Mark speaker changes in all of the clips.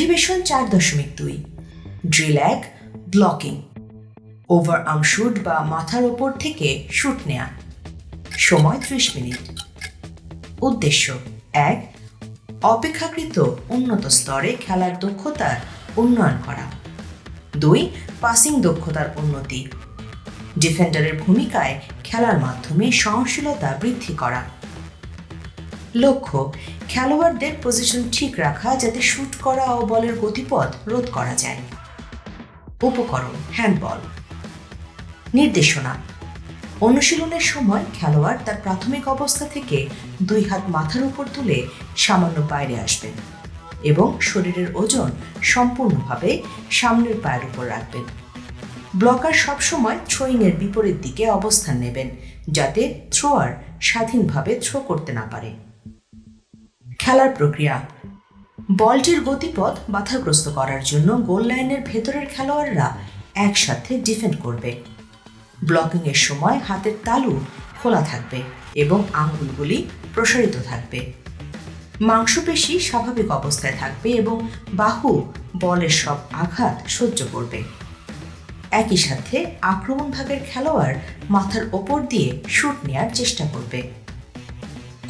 Speaker 1: অধিবেশন 4.2 drill 1 blocking over arm shoot বা মাথার ওপর থেকে শুট নেয়া সময় 30 মিনিট উদ্দেশ্য 1 অপেক্ষাকৃত উন্নত স্তরে খেলার দক্ষতার উন্নয়ন করা 2 পাসিং দক্ষতার উন্নতি ডিফেন্ডারের ভূমিকায় খেলার মাধ্যমে সহনশীলতা বৃদ্ধি করা লক্ষ্য খেলোয়াড়দের পজিশন ঠিক রাখা যাতে শুট করা ও বলের গতিপথ রোধ করা যায় উপকরণ হ্যান্ডবল নির্দেশনা অনুশীলনের সময় খেলোয়াড় তার প্রাথমিক অবস্থা থেকে 2 হাত মাথার উপর তুলে সামান্য বাইরে আসবেন এবং শরীরের ওজন সম্পূর্ণভাবে সামনের পায়ের উপর রাখবেন ব্লকার সবসময় থ্রোয়িংয়ের বিপরীত দিকে অবস্থান নেবেন যাতে থ্রোয়ার স্বাধীনভাবে থ্রো করতে না পারে খেলার প্রক্রিয়া বলটির গতিপথ বাধাগ্রস্ত করার জন্য গোল লাইনের ভেতরের খেলোয়াড়রা একসাথে ডিফেন্ড করবে ব্লকিংয়ের সময় হাতের তালু খোলা থাকবে এবং আঙ্গুলগুলি প্রসারিত থাকবে মাংসপেশি স্বাভাবিক অবস্থায় থাকবে এবং বাহু বলের সব আঘাত সহ্য করবে একই সাথে আক্রমণ ভাগের খেলোয়াড় মাথার ওপর দিয়ে শুট নেয়ার চেষ্টা করবে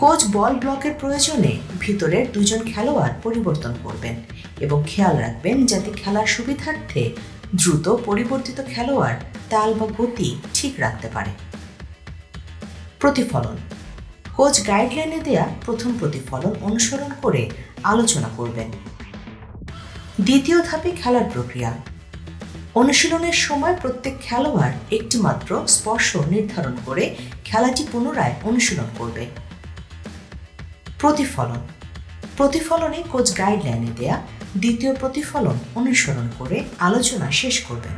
Speaker 1: কোচ বল ব্লকের প্রয়োজনে ভিতরের 2 জন খেলোয়াড় পরিবর্তন করবেন এবং খেয়াল রাখবেন যাতে খেলার সুবিধার্থে দ্রুত পরিবর্তিত খেলোয়াড় তাল বা গতি ঠিক রাখতে পারে প্রতিফলন কোচ গাইডলাইনে দেয়া প্রথম প্রতিফলন অনুসরণ করে আলোচনা করবেন দ্বিতীয় ধাপে খেলার প্রক্রিয়া অনুশীলনের সময় প্রত্যেক খেলোয়াড় একটি মাত্র স্পর্শ নির্ধারণ করে খেলাটি পুনরায় অনুশীলন করবে প্রতিফলনে কোচ গাইডলাইনে দেয়া দ্বিতীয় প্রতিফলন অনুসরণ করে আলোচনা শেষ করবেন